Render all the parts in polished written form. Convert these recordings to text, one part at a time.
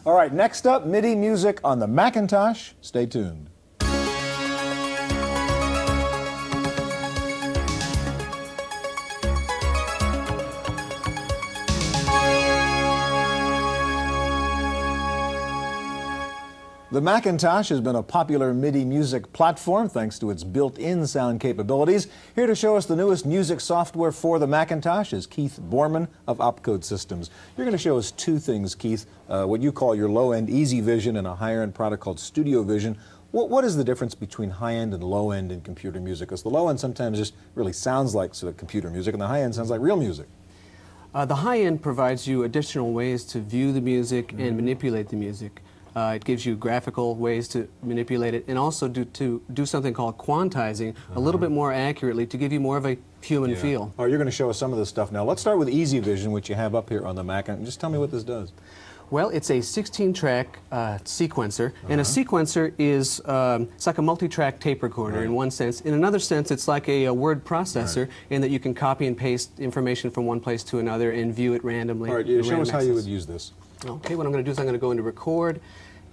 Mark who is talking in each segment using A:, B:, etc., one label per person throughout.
A: All right, next up, MIDI music on the Macintosh. Stay tuned. The Macintosh has been a popular MIDI music platform thanks to its built-in sound capabilities. Here to show us the newest music software for the Macintosh is Keith Borman of Opcode Systems. You're going to show us two things, Keith, what you call your low-end Easy Vision and a higher-end product called Studio Vision. What is the difference between high-end and low-end in computer music? Because the low-end sometimes just really sounds like sort of computer music, and the high-end sounds like real music.
B: The high-end provides you additional ways to view the music and manipulate the music. It gives you graphical ways to manipulate it and also to do something called quantizing a little bit more accurately to give you more of a human feel.
A: Oh, you're going to show us some of this stuff now. Let's start with Easy Vision, which you have up here on the Mac. And just tell me what this does.
B: Well, it's a 16-track sequencer, and a sequencer is it's like a multi-track tape recorder in one sense. In another sense, it's like a word processor in that you can copy and paste information from one place to another and view it randomly.
A: All right, show us how you would use this.
B: Okay, what I'm going to do is I'm going to go into Record,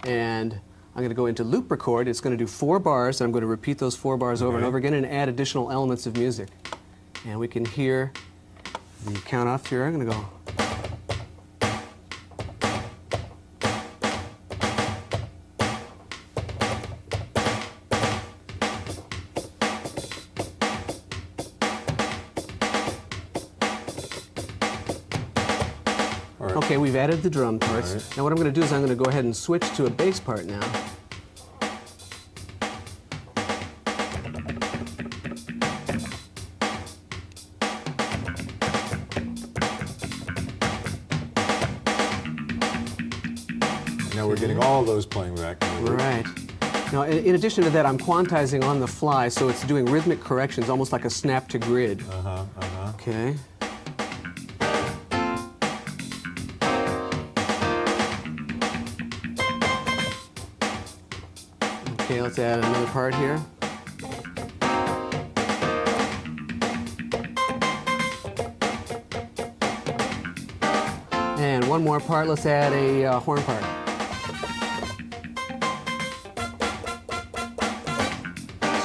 B: and I'm going to go into Loop Record. It's going to do 4 bars, and I'm going to repeat those 4 bars over and over again and add additional elements of music. And we can hear the count off here. I'm going to go. Okay, we've added the drum parts. Now what I'm going to do is I'm going to go ahead and switch to a bass part now.
A: Now we're getting all those playing back.
B: Right. Now in addition to that, I'm quantizing on the fly, so it's doing rhythmic corrections, almost like a snap to grid. Okay. Okay, let's add another part here. And one more part, let's add a horn part.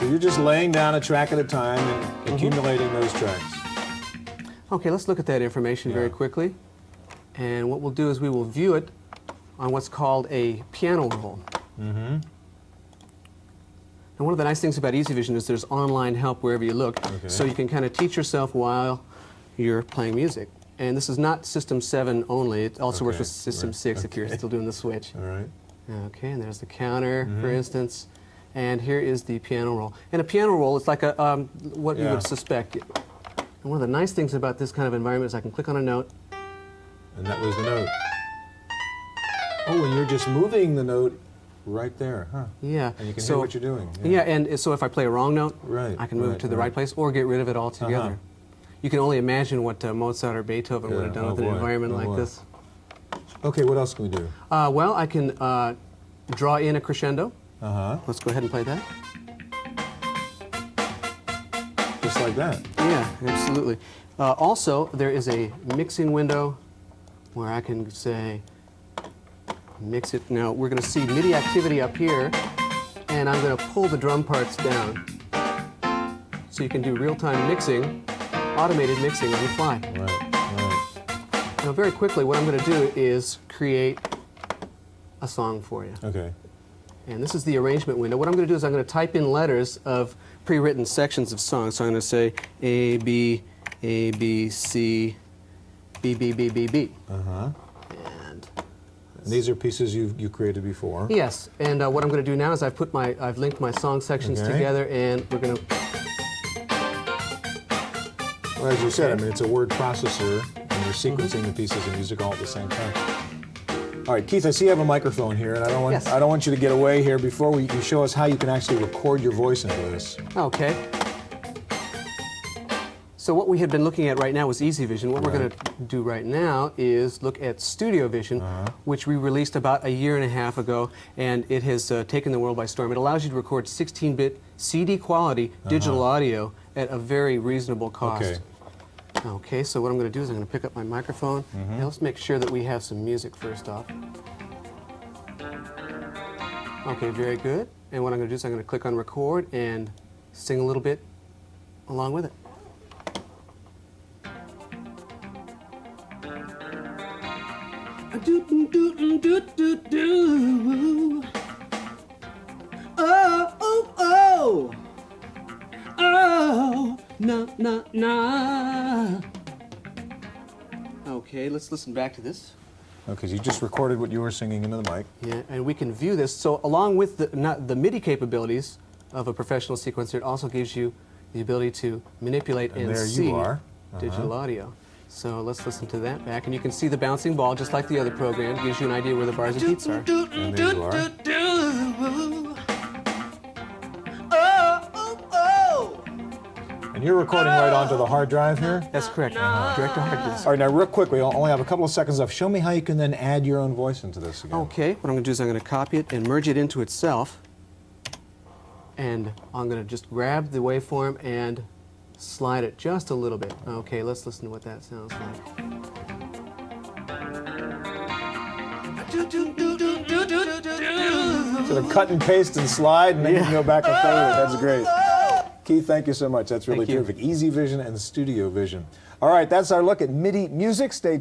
A: So you're just laying down a track at a time and accumulating those tracks.
B: Okay, let's look at that information very quickly. And what we'll do is we will view it on what's called a piano roll. And one of the nice things about Easy Vision is there's online help wherever you look, so you can kind of teach yourself while you're playing music. And this is not System 7 only, it also works with System 6 if you're still doing the switch.
A: All right.
B: Okay, and there's the counter, for instance, and here is the piano roll. And a piano roll is like a, what you would suspect. And one of the nice things about this kind of environment is I can click on a note.
A: And that was the note. Oh, and you're just moving the note right there, huh?
B: Yeah.
A: And you can hear what you're doing.
B: Yeah, and so if I play a wrong note, I can move it to the right place or get rid of it altogether. You can only imagine what Mozart or Beethoven would have done with an environment like this.
A: Okay, what else can we do?
B: Well, I can draw in a crescendo.
A: Uh-huh.
B: Let's go ahead and play that.
A: Just like that?
B: Yeah, absolutely. Also, there is a mixing window where I can say, mix it. Now, we're going to see MIDI activity up here, and I'm going to pull the drum parts down. So you can do real-time mixing, automated mixing on the fly.
A: Right.
B: Now, very quickly, what I'm going to do is create a song for you.
A: Okay.
B: And this is the arrangement window. What I'm going to do is I'm going to type in letters of pre-written sections of songs. So I'm going to say A, B, C, B, B, B, B, B.
A: Uh-huh. And these are pieces you created before.
B: Yes. And what I'm going to do now is I've linked my song sections together, and we're going to.
A: Well, as you said, I mean, it's a word processor, and you're sequencing the pieces of music all at the same time. All right, Keith, I see you have a microphone here, and I don't want you to get away here before you show us how you can actually record your voice into this.
B: Okay. So what we had been looking at right now was Easy Vision. What we're going to do right now is look at Studio Vision, which we released about 1.5 years ago, and it has taken the world by storm. It allows you to record 16-bit CD quality digital audio at a very reasonable cost.
A: Okay.
B: Okay, so what I'm going to do is I'm going to pick up my microphone. Now let's make sure that we have some music first off. Okay, very good. And what I'm going to do is I'm going to click on record and sing a little bit along with it. Oh, oh, oh. Oh, na, na, na. Okay, let's listen back to this.
A: Okay, so you just recorded what you were singing into the mic.
B: Yeah, and we can view this. So along with the MIDI capabilities of a professional sequencer, it also gives you the ability to manipulate and
A: there
B: see
A: you are.
B: digital audio. So let's listen to that back, and you can see the bouncing ball just like the other program. Gives you an idea where the bars and beats are.
A: And there you are. And you're recording right onto the hard drive here?
B: That's correct. Direct to hard disk.
A: All right, now real quick, we only have a couple of seconds left. Show me how you can then add your own voice into this again.
B: Okay, what I'm going to do is I'm going to copy it and merge it into itself. And I'm going to just grab the waveform and slide it just a little bit. Okay, let's listen to what that sounds like.
A: Sort of cut and paste and slide, and then you can go back and forward. That's great. Keith, thank you so much. That's really
B: Thank you.
A: terrific. Easy Vision and Studio Vision. All right, that's our look at MIDI music. Stay